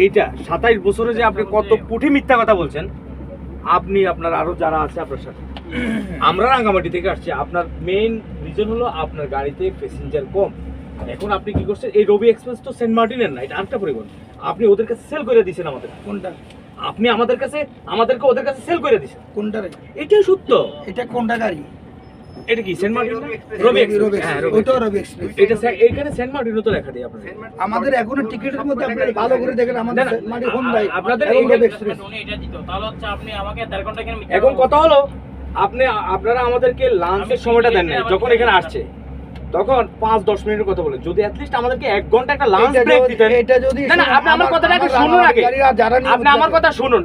এইটা 27 বছরে যে আপনি কত কোটি মিথ্যা কথা বলছেন, আপনি আপনার আরো যারা আছে আপনার সাথে, আমরা রাঙ্গামাটি থেকে আসছি। আপনার মেইন রিজন হলো আপনার গাড়িতে প্যাসেঞ্জার কম। এখন আপনি কি করছেন, এই রবি এক্সপ্রেস তো সেন্ট মার্টিনের না, এটা আরেকটা পরিবহন। আপনি ওদের কাছে সেল করে দিয়েছেন আমাদের। কোনটা? আপনি আমাদেরকে ওদের কাছে সেল করে দিয়েছেন। কোনটা রে? এটাই সত্য। এটা কোনটা গাড়ি? এটা কি সেন্ট মার্টিন না? রবি এক্সপ্রেস। হ্যাঁ, ওটা রবি এক্সপ্রেস। এটা এখানে সেন্ট মার্টিনও তো লেখা দেয় আপনাদের। আমাদের এখনো টিকেটের মধ্যে আপনারা ভালো করে দেখেন, আমাদের সেন্ট মার্টিন হোন্ডাই আপনাদের এবং এই রবি এক্সপ্রেস। তাহলে হচ্ছে আপনি আমাকে 1.5 ঘন্টা কেন এখন কথা হলো, আপনারা আমাদেরকে লাঞ্চের সময়টা দেন না। যখন এখানে আসছে তখন 5-10 মিনিটের কথা বলে, যদি অ্যাটলিস্ট আমাদেরকে 1 ঘন্টা একটা লাঞ্চ ব্রেক দিতেন। এটা যদি না না, আপনি আমার কথাটা একটু শুনুন আগে। আপনি আমার কথা শুনুন।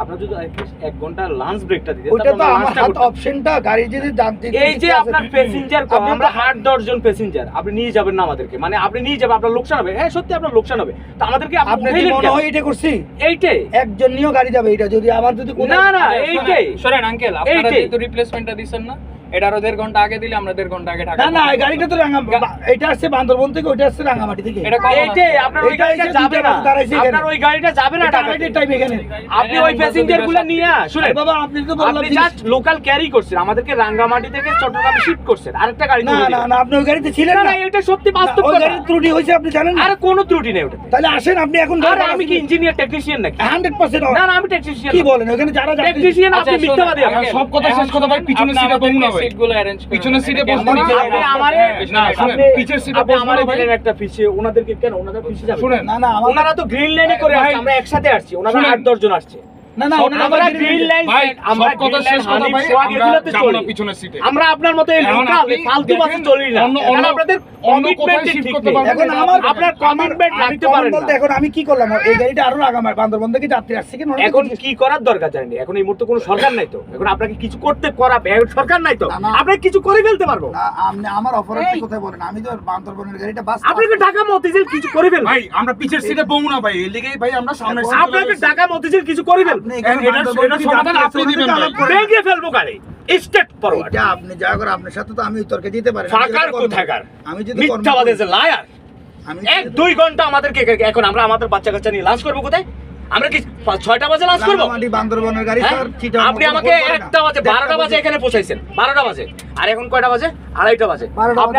আপনার যদি অ্যাটলিস্ট 1 ঘন্টা লাঞ্চ ব্রেকটা দিতেন, ওটা তো আমার হাত অপশনটা, গাড়ি যদি জানতে এই যে আপনার প্যাসেঞ্জার কম, আমরা 8-10 জন প্যাসেঞ্জার, আপনি নিয়ে যাবেন না আমাদেরকে, মানে আপনি নিয়ে যাবেন, আপনার লোকসান হবে। হ্যাঁ সত্যি আপনার লোকসান হবে, তো আমাদেরকে আপনি কি মনে হয় এটা করছি? এইটাই একজন নিয়েও গাড়ি যাবে, এটা যদি আমার যদি না না, এইটাই শোনেন আঙ্কেল, আপনারা যেহেতু রিপ্লেসমেন্টটা দিচ্ছেন না, এটা আরো 1.5 ঘন্টা আগে দিলে আমরা 1.5 ঘন্টা আগে ঢাকা। না না, এই গাড়িটা তো এটা আসছে বান্দরবন থেকে, ওইটা আসছে রাঙ্গামাটি থেকে। এটা এইটাই আপনার ওই গাড়িটা যাবে না, আপনার ওই গাড়িটা যাবে না ঢাকা। টাইম এখানে আপনি ওই প্যাসেঞ্জার গুলো নিয়ে শুনেন বাবা, আপনি তো বললাম আপনি জাস্ট লোকাল ক্যারি করছেন, আমাদেরকে রাঙ্গামাটি থেকে চট্টগ্রামে শিফট করছেন আরেকটা গাড়ি। না না না, আপনি ওই গাড়িতে ছিলেন না না। না, এটা সত্যি বাস্তব ওই কথা। গাড়ির ত্রুটি হয়েছে আপনি জানেন না? আরে কোনো ত্রুটি নেই ওটা। তাহলে আসেন আপনি এখন। আরে আমি কি ইঞ্জিনিয়ার টেকনিশিয়ান নাকি? 100% না না, আমি টেকনিশিয়ান কি বলেন ওখানে যারা যাত্রী টেকনিশিয়ান, আপনি মিথ্যাবাদী। সব কথা শেষ কথা ভাই, পিছনের সিটে বসুন না ভাই, সিটগুলো অ্যারেঞ্জ করুন। পিছনের সিটে বসুন না। আপনি আমারে না শুনেন, পিছের সিটে আপনি বসুন আমারে না ভাই। দিলেন একটা পিছিয়ে, ওনাদেরকে কেন ওনাদের পিছিয়ে যাবে? শুনেন, না না ওনারা তো গ্রিন লাইনে করে ভাই, আসছে, আমরা একসাথে আসছি, ওনারা শুনেন। 8-10 জন আসছে। না না, আমরা গ্রিন লাইন ভাই, আমরা সব কথা গ্রিন লাইন শেষ কথা ভাই, সোয়াগ আমরা এগুলোতে যাবো না চলি। পিছনের সিটে। আমরা আপনার মতো এই এখন লোকাল আপনি ফালতু বাসে দেখেন, চলি না। এখন আপনাদের অন্য কোথায় কমিটমেন্ট shift ঠিক করতে নেই। পারবেন? এখন আমার আপনার কমিটমেন্ট রাখতে পারেন বলতে না। এখন আমি কি করলাম? এই গাড়িটা আরো আগামার বান্দরবন থেকে যাত্রী আসছে কি? এখন কি করার দরকার জানেন? এখন এই মুহূর্তে কোনো সরকার নাই তো, এখন আপনাকে কিছু করতে করাবে, এখন সরকার নাই তো, না, না। আপনি কিছু করে ফেলতে পারবো। না, আপনি আমার অপরাধের কথা বলেন, আমি তো বান্দরবনের গাড়িটা বাস। আপনাকে ঢাকা মতিঝিল কিছু করে ফেলবো। ভাই আমরা পিছের সিটে বসবো না ভাই, এই লিগেই ভাই আমরা সামনের সিটে আপনাকে ঢাকা মতিঝিল কিছু করে ফেলবো, আপনি এখানে এটা বান্দরবন থেকে সমাধান যাত্রী আপনি আসছে, দিবেন ওনাকে ভাই। আলাপ করেন। ভেঙে ফেলবো গাড়ি স্টেট ফরওয়ার্ড। এটা আপনি যা করে, আপনার সাথে তো আমি তর্কে দিতে পারি না। সরকার কোথাকার আমি যদি মিথ্যাবাদী যে লায়ার। আমি 1-2 ঘন্টা আমাদেরকে এখন আমরা আমাদের বাচ্চা কাচ্চা নিয়ে লাঞ্চ করবো কোথায়? আমরা কি 6টা বাজে লাঞ্চ করবো? রাঙ্গামাটি বান্দরবনের গাড়ি হ্যাঁ? স্যার, চিটাগাং আপনি আমাকে 1টা বাজে 12টা বাজে এখানে পৌঁছাইছেন, 12টা বাজে, আর এখন কয়টা বাজে? 2:30 বাজে। 12টা আপনি